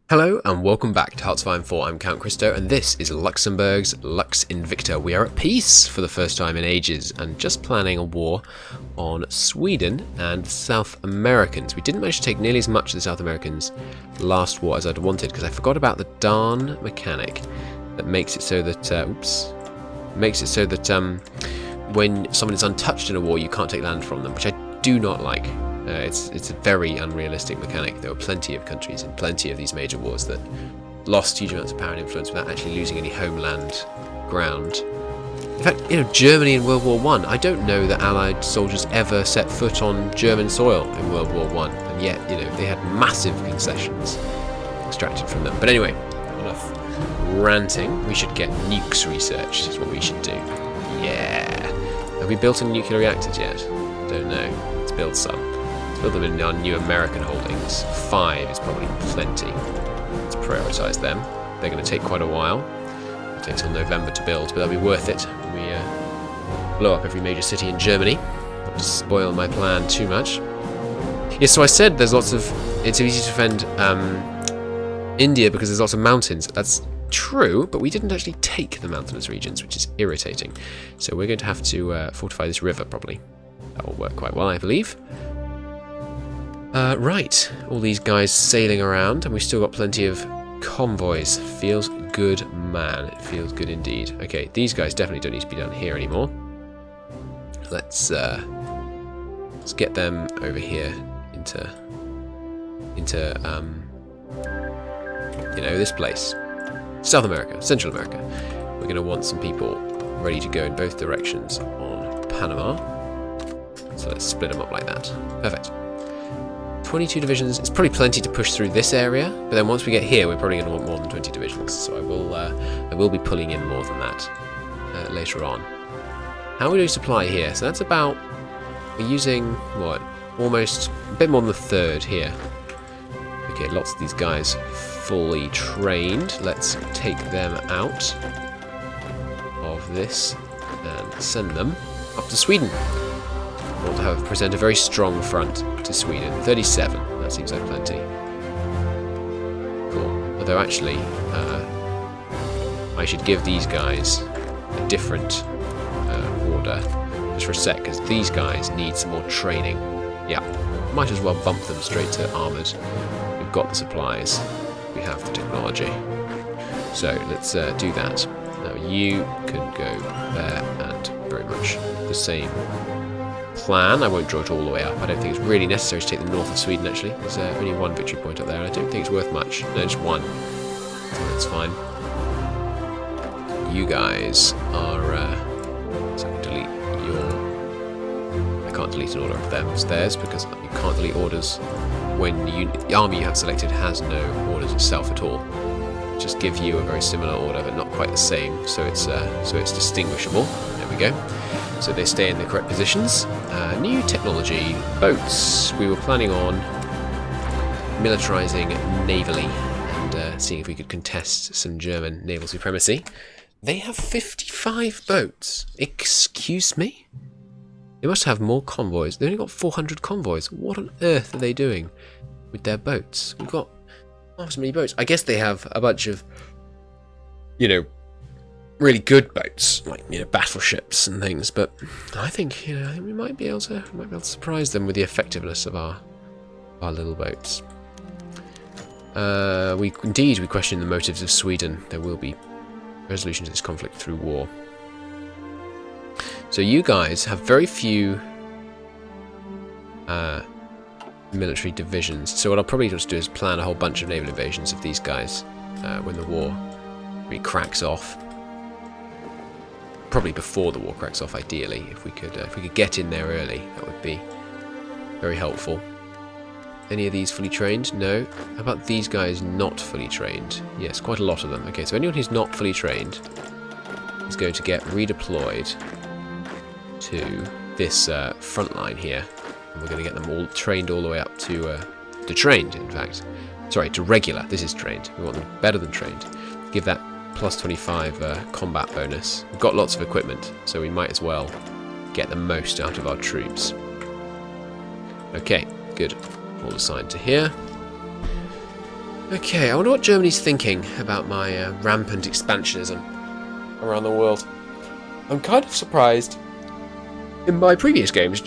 Hello and welcome back to Hearts of Iron 4. I'm Count Christo and this is Luxembourg's Lux Invicta. We are at peace for the first time in ages and just planning a war on Sweden and South Americans. We didn't manage to take nearly as much of the South Americans last war as I'd wanted because I forgot about the darn mechanic that makes it so that when someone is untouched in a war you can't take land from them, which I do not like. It's a very unrealistic mechanic. There were plenty of countries in plenty of these major wars that lost huge amounts of power and influence without actually losing any homeland ground. In fact, Germany in World War I. I don't know that Allied soldiers ever set foot on German soil in World War I, and yet, they had massive concessions extracted from them. But anyway, enough ranting. We should get nukes researched, is what we should do. Yeah. Have we built any nuclear reactors yet? Don't know. Let's build some. Build them in our new American holdings. 5 is probably plenty. Let's prioritise them. They're going to take quite a while. It'll take till November to build, but they'll be worth it when we blow up every major city in Germany. Not to spoil my plan too much. Yeah, so I said it's easy to defend India because there's lots of mountains. That's true, but we didn't actually take the mountainous regions, which is irritating. So we're going to have to fortify this river, probably. That will work quite well, I believe. Right, all these guys sailing around, and we've still got plenty of convoys. Feels good, man. It feels good indeed. Okay, these guys definitely don't need to be down here anymore. Let's get them over here into this place. South America, Central America. We're going to want some people ready to go in both directions on Panama. So let's split them up like that. Perfect. 22 divisions. It's probably plenty to push through this area, but then once we get here, we're probably going to want more than 20 divisions. So I will be pulling in more than that later on. How are we doing supply here? So that's about, we're using what? Almost a bit more than a third here. Okay, lots of these guys fully trained. Let's take them out of this and send them up to Sweden. We'll present a very strong front to Sweden. 37, that seems like plenty. Cool. Although actually, I should give these guys a different order, just for a sec, because these guys need some more training. Yeah, might as well bump them straight to armoured. We've got the supplies, we have the technology. So let's do that. Now you can go there, and very much the same plan. I won't draw it all the way up. I don't think it's really necessary to take the north of Sweden, actually. There's only one victory point up there, and I don't think it's worth much. No, just one. So that's fine. You guys are... so I can delete your... I can't delete an order of them. It's theirs, because you can't delete orders when the army you have selected has no orders itself at all. Just give you a very similar order, but not quite the same, so it's distinguishable. There we go. So they stay in the correct positions. New technology, boats. We were planning on militarizing navally and seeing if we could contest some German naval supremacy. They have 55 boats. Excuse me? They must have more convoys. They only got 400 convoys. What on earth are they doing with their boats? We've got half as many boats. I guess they have a bunch of, really good boats, like battleships and things. But I think we might be able to surprise them with the effectiveness of our little boats. We question the motives of Sweden. There will be resolution to this conflict through war. So you guys have very few military divisions. So what I'll probably just do is plan a whole bunch of naval invasions of these guys when the war really cracks off. Probably before the war cracks off, ideally. If we could get in there early, that would be very helpful. Any of these fully trained? No. How about these guys not fully trained? Yes, quite a lot of them. Okay, so anyone who's not fully trained is going to get redeployed to this front line here. And we're going to get them all trained all the way up to trained, in fact. Sorry, to regular. This is trained. We want them better than trained. Give that plus 25 combat bonus. We've got lots of equipment, so we might as well get the most out of our troops. Okay, good. All assigned to here. Okay, I wonder what Germany's thinking about my rampant expansionism around the world. I'm kind of surprised. In my previous games,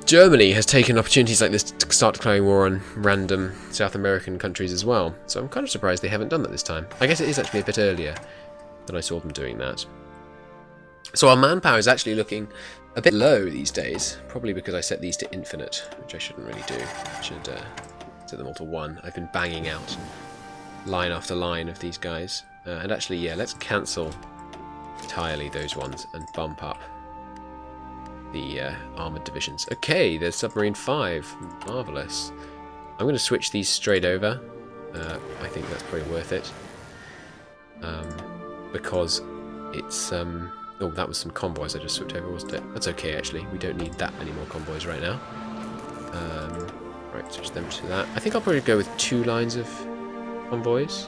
Germany has taken opportunities like this to start declaring war on random South American countries as well. So I'm kind of surprised they haven't done that this time. I guess it is actually a bit earlier than I saw them doing that. So our manpower is actually looking a bit low these days, probably because I set these to infinite, which I shouldn't really do. I should set them all to 1. I've been banging out line after line of these guys. And actually, yeah, let's cancel entirely those ones and bump up the armoured divisions. Okay, there's Submarine 5. Marvellous. I'm going to switch these straight over. I think that's probably worth it. Because it's... oh, that was some convoys I just switched over, wasn't it? That's okay, actually. We don't need that many more convoys right now. Right, switch them to that. I think I'll probably go with 2 lines of convoys.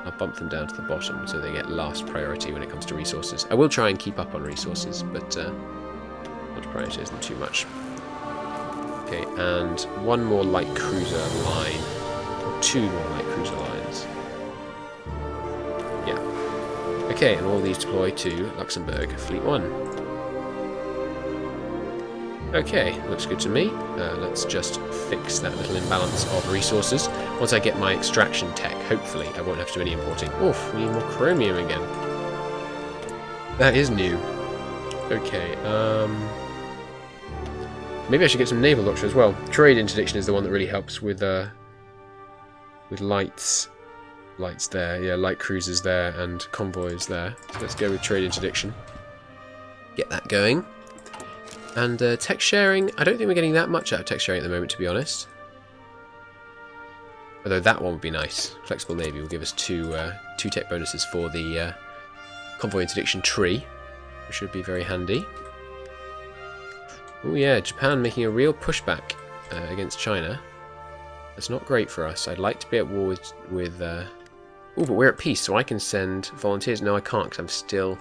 I'll bump them down to the bottom so they get last priority when it comes to resources. I will try and keep up on resources, but not to prioritize them too much. Okay, and 1 more light cruiser line. Or 2 more light cruiser lines. Yeah. Okay, and all these deploy to Luxembourg, Fleet 1. Okay, looks good to me. Let's just fix that little imbalance of resources. Once I get my extraction tech, hopefully I won't have to do any importing. Oof, we need more chromium again. That is new. Okay, maybe I should get some naval doctrine as well. Trade interdiction is the one that really helps with lights. Lights there, yeah, light cruisers there, and convoys there. So let's go with trade interdiction. Get that going. And tech sharing, I don't think we're getting that much out of tech sharing at the moment, to be honest. Although that one would be nice. Flexible Navy will give us two tech bonuses for the convoy interdiction tree, which should be very handy. Oh yeah, Japan making a real pushback against China. That's not great for us. I'd like to be at war with oh, but we're at peace, so I can send volunteers. No, I can't, because I'm still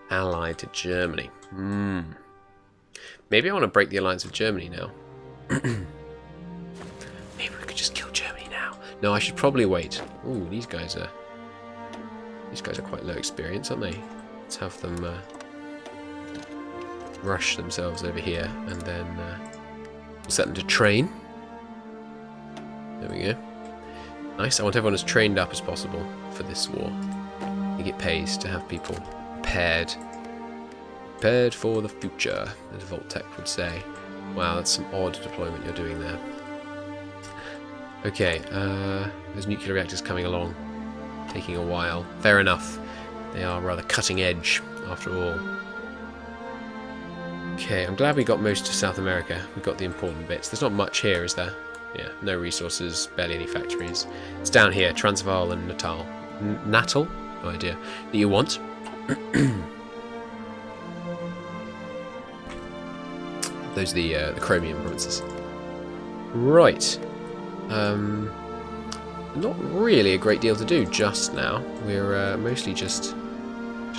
allied to Germany. Maybe I want to break the alliance with Germany now. Maybe we could just kill Germany now. No, I should probably wait. Ooh, these guys are quite low experience, aren't they? Let's have them rush themselves over here, and then we'll set them to train. There we go. Nice. I want everyone as trained up as possible for this war. I think it pays to have people prepared for the future, as Voltec would say. Wow, that's some odd deployment you're doing there. Okay, there's nuclear reactors coming along, taking a while. Fair enough. They are rather cutting edge, after all. Okay, I'm glad we got most of South America. We got the important bits. There's not much here, is there? Yeah, no resources, barely any factories. It's down here, Transvaal and Natal. Natal? No idea. That you want. Those are the chromium provinces. Right. Not really a great deal to do just now. We're mostly just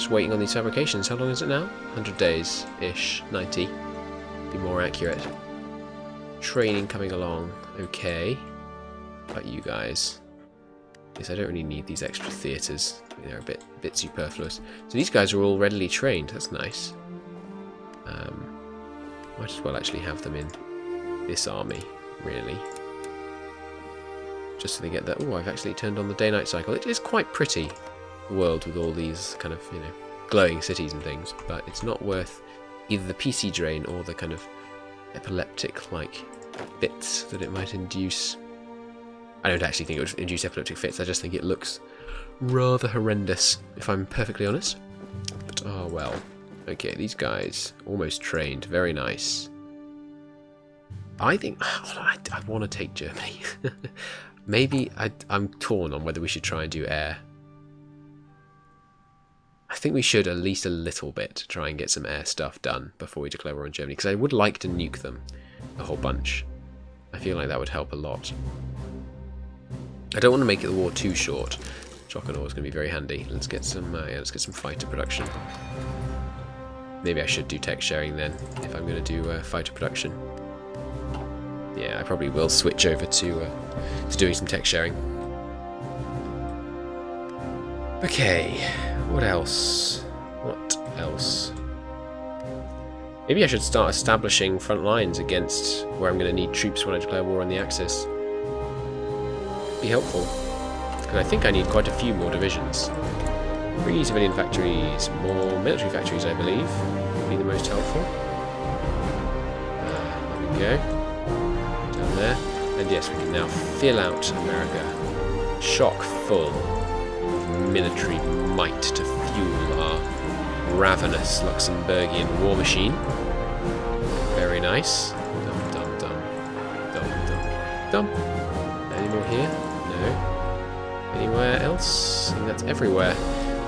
waiting on these fabrications. How long is it now? 100 days-ish. 90. Be more accurate. Training coming along. Okay. How about you guys? Yes, I don't really need these extra theatres. They're a bit superfluous. So these guys are all readily trained. That's nice. Might as well actually have them in this army, really. Just so they get that. Oh, I've actually turned on the day-night cycle. It is quite pretty, the world with all these kind of, you know, glowing cities and things. But it's not worth either the PC drain or the kind of epileptic-like fits that it might induce. I don't actually think it would induce epileptic fits. I just think it looks rather horrendous, if I'm perfectly honest. But oh well. Okay, these guys almost trained. Very nice. I think I want to take Germany. Maybe I'm torn on whether we should try and do air. I think we should at least a little bit to try and get some air stuff done before we declare war on Germany, because I would like to nuke them a whole bunch. I feel like that would help a lot. I don't want to make it the war too short. Chocanor is going to be very handy. Let's get some fighter production. Maybe I should do tech sharing then, if I'm going to do fighter production. Yeah, I probably will switch over to doing some tech sharing. Okay, what else? What else? Maybe I should start establishing front lines against where I'm going to need troops when I declare war on the Axis. Be helpful. Because I think I need quite a few more divisions. 3 civilian factories, more military factories, I believe, would be the most helpful. There we go. Down there. And yes, we can now fill out America. Chock full of military might to fuel our ravenous Luxembourgian war machine. Very nice. Dum dum dum. Dum dum dum. Any more here? No. Anywhere else? I think that's everywhere.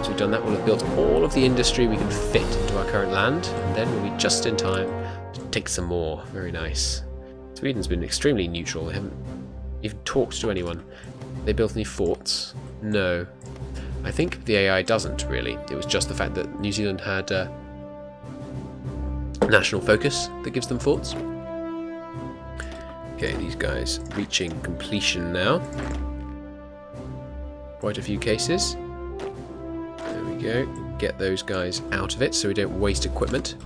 So we've done that, we'll have built all of the industry we can fit into our current land, and then we'll be just in time to take some more. Very nice. Sweden's been extremely neutral. They haven't even talked to anyone. They built any forts? No. I think the AI doesn't, really. It was just the fact that New Zealand had national focus that gives them forts. Okay, these guys reaching completion now. Quite a few cases. There we go. Get those guys out of it so we don't waste equipment.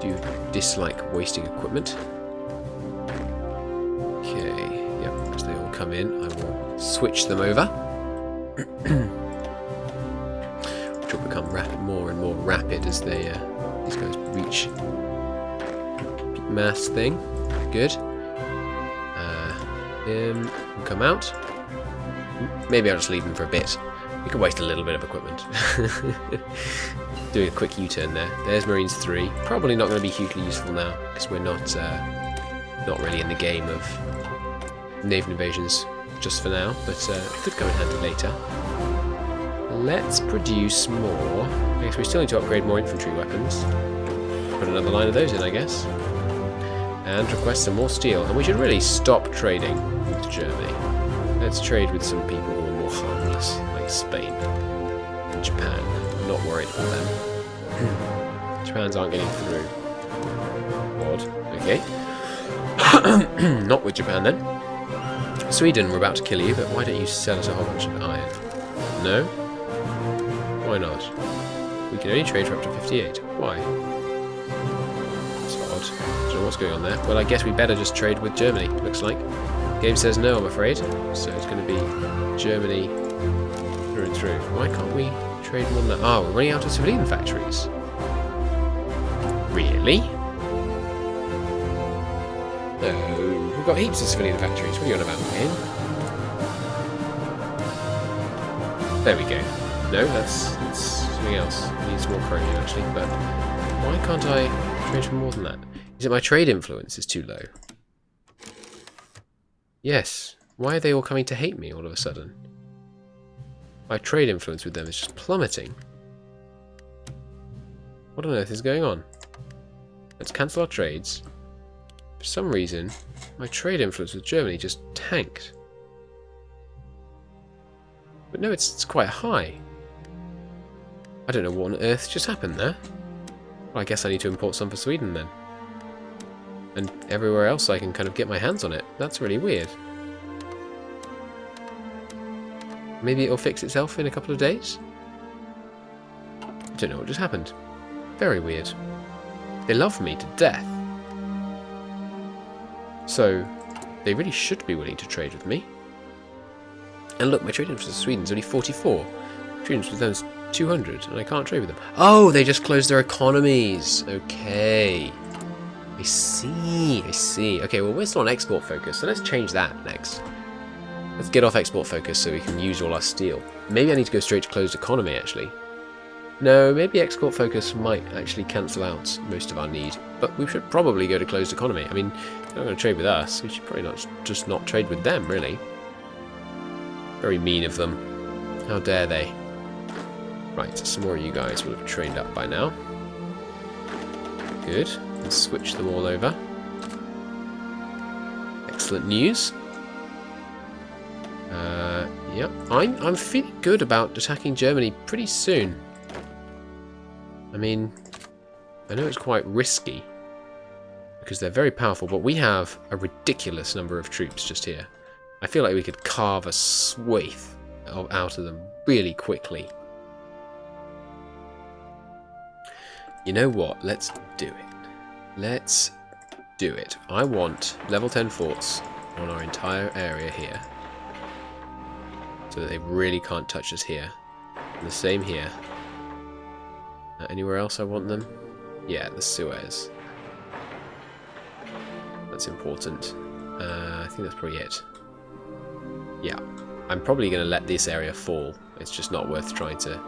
Do dislike wasting equipment. Okay, yep, as they all come in, I will switch them over. Which will become more and more rapid as they these guys reach mass thing. Good. Him can come out. Maybe I'll just leave him for a bit. We can waste a little bit of equipment. Doing a quick U-turn there. There's Marines 3. Probably not going to be hugely useful now because we're not really in the game of naval invasions just for now, but could come in handy later. Let's produce more. I guess we still need to upgrade more infantry weapons. Put another line of those in, I guess. And request some more steel. And we should really stop trading with Germany. Let's trade with some people who are more harmless, like Spain and Japan. I'm not worried about them. Japan's aren't getting through. Odd. Okay. Not with Japan then. Sweden, we're about to kill you, but why don't you sell us a whole bunch of iron? No? Why not? We can only trade for up to 58. Why? That's odd. I don't know what's going on there. Well, I guess we better just trade with Germany, looks like. Game says no, I'm afraid. So it's going to be Germany through and through. Why can't we trade more than that? Oh, we're running out of civilian factories. Really? No, we've got heaps of civilian factories. What are you on about, game? There we go. No, that's something else. It needs more chromium, actually. But why can't I trade for more than that? Is it my trade influence is too low? Yes. Why are they all coming to hate me all of a sudden? My trade influence with them is just plummeting. What on earth is going on? Let's cancel our trades. For some reason, my trade influence with Germany just tanked. But no, it's quite high. I don't know what on earth just happened there. Well, I guess I need to import some for Sweden then. And everywhere else I can kind of get my hands on it. That's really weird. Maybe it'll fix itself in a couple of days? I don't know what just happened. Very weird. They love me to death. So, they really should be willing to trade with me. And look, my trade influence with Sweden's only 44. Trade influence with them is 200, and I can't trade with them. Oh, they just closed their economies. Okay. I see, I see. Okay, well, we're still on export focus, so let's change that next. Let's get off export focus so we can use all our steel. Maybe I need to go straight to closed economy, actually. No, maybe export focus might actually cancel out most of our need. But we should probably go to closed economy. I mean, they're not going to trade with us. We should probably not trade with them, really. Very mean of them. How dare they? Right, some more of you guys will have trained up by now. Good. Let's switch them all over. Excellent news. Yep, I'm feeling good about attacking Germany pretty soon. I mean, I know it's quite risky because they're very powerful, but we have a ridiculous number of troops just here. I feel like we could carve a swathe out of them really quickly. You know what? Let's do it. Let's do it. I want level 10 forts on our entire area here, so that they really can't touch us here. And the same here. Anywhere else I want them? Yeah, the Suez. That's important. I think that's probably it. Yeah, I'm probably going to let this area fall. It's just not worth trying to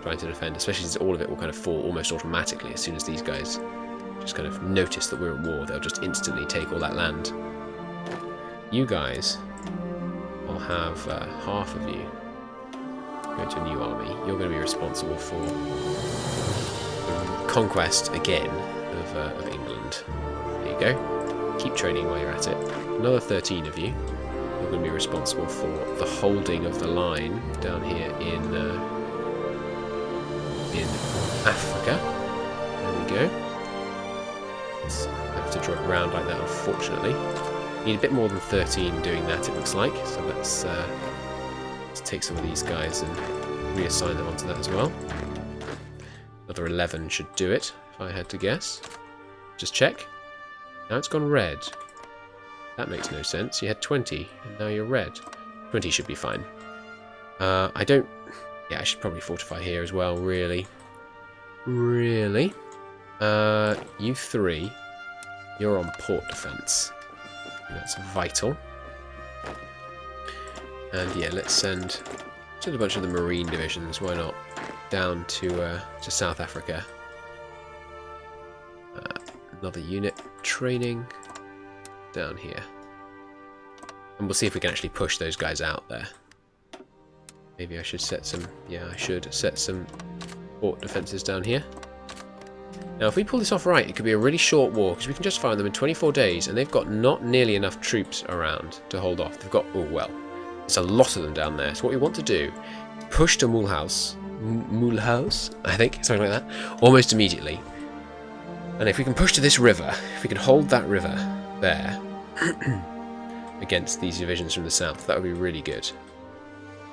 defend, especially since all of it will kind of fall almost automatically as soon as these guys just kind of notice that we're at war. They'll just instantly take all that land. You guys, I'll have half of you go to a new army. You're going to be responsible for the conquest again of England. There you go. Keep training while you're at it. Another 13 of you. You're going to be responsible for the holding of the line down here in Africa. There we go. Let's have to draw it round like that, unfortunately. Need a bit more than 13 doing that, it looks like. So let's take some of these guys and reassign them onto that as well. Another 11 should do it, if I had to guess. Just check. Now it's gone red. That makes no sense. You had 20, and now you're red. 20 should be fine. I don't... Yeah, I should probably fortify here as well, really. Really? You three, you're on port defense. That's vital. And yeah, let's send a bunch of the marine divisions, why not, down to South Africa. Another unit training down here. And we'll see if we can actually push those guys out there. Maybe I should set some... Yeah, I should set some port defences down here. Now, if we pull this off right, it could be a really short war, because we can justify them in 24 days, and they've got not nearly enough troops around to hold off. They've got... Oh, well. There's a lot of them down there. So what we want to do, push to Mulhouse, I think, something like that, almost immediately. And if we can push to this river, if we can hold that river there against these divisions from the south, that would be really good.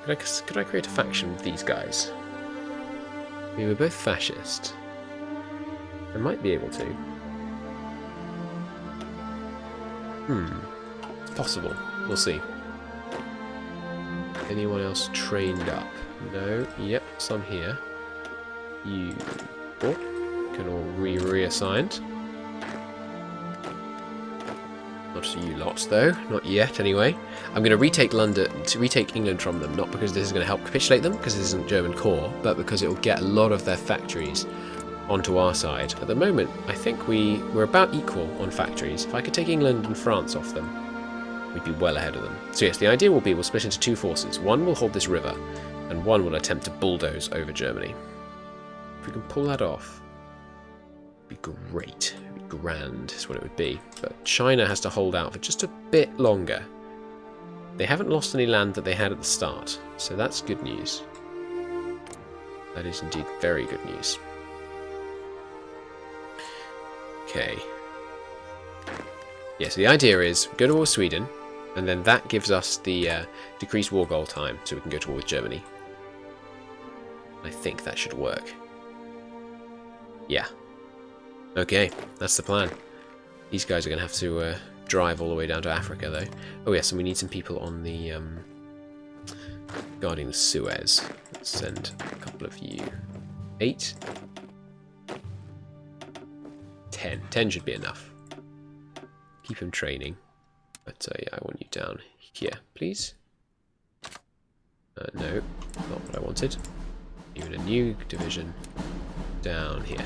Could I create a faction with these guys? I mean, we're both fascist. I might be able to. It's possible. We'll see. Anyone else trained up? No. Yep, some here. You can all reassigned. Not you lots though, not yet anyway. I'm going to retake England from them, not because this is going to help capitulate them, because this isn't German core, but because it will get a lot of their factories onto our side. At the moment, I think we're about equal on factories. If I could take England and France off them, we'd be well ahead of them. So yes, the idea will be we'll split into two forces. One will hold this river, and one will attempt to bulldoze over Germany. If we can pull that off, it'd be great. It'd be grand is what it would be. But China has to hold out for just a bit longer. They haven't lost any land that they had at the start, so that's good news. That is indeed very good news. Okay. Yeah, so the idea is go to war with Sweden, and then that gives us the decreased war goal time, so we can go to war with Germany. I think that should work. Yeah. Okay, that's the plan. These guys are going to have to drive all the way down to Africa, though. Oh yes, and we need some people on the guarding the Suez. Let's send a couple of you. 8. 10. 10 should be enough. Keep him training. But yeah, I want you down here, please. No, not what I wanted. Even a new division down here.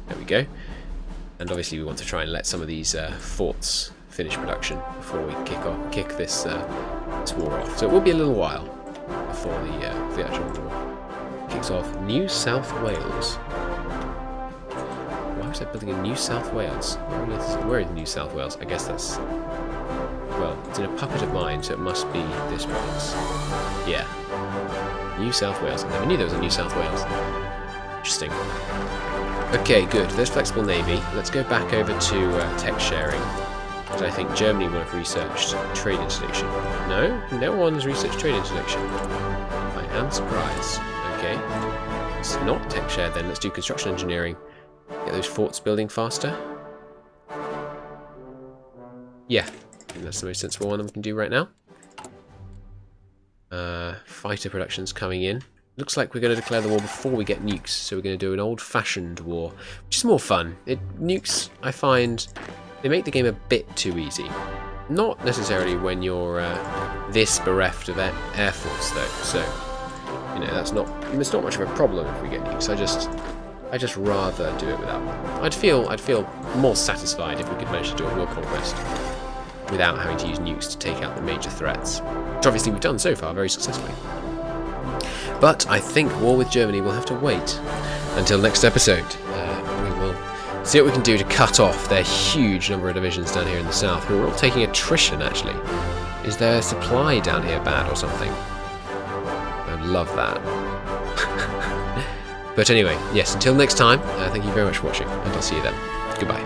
There we go. And obviously we want to try and let some of these forts finish production before we kick this war off. So it will be a little while before the actual war kicks off. New South Wales. Why was I building in New South Wales? Where is New South Wales? I guess that's... Well, it's in a puppet of mine, so it must be this province. Yeah. New South Wales. I never knew there was a New South Wales. Interesting. Okay, good. There's Flexible Navy. Let's go back over to tech sharing. Because I think Germany will have researched trade installation. No? No one's researched trade installation. I am surprised. Okay. It's not tech shared then. Let's do construction engineering. Get those forts building faster. Yeah. I think that's the most sensible one we can do right now. Fighter production's coming in. Looks like we're going to declare the war before we get nukes, so we're going to do an old-fashioned war, which is more fun. Nukes, I find, they make the game a bit too easy. Not necessarily when you're this bereft of air force, though. So, you know, it's not much of a problem if we get nukes. I just rather do it without them. I'd feel more satisfied if we could manage to do a world conquest without having to use nukes to take out the major threats, which obviously we've done so far very successfully. But I think war with Germany will have to wait until next episode. We will see what we can do to cut off their huge number of divisions down here in the south, who are all taking attrition, actually. Is their supply down here bad or something? I'd love that. But anyway, yes, until next time, thank you very much for watching, and I'll see you then. Goodbye.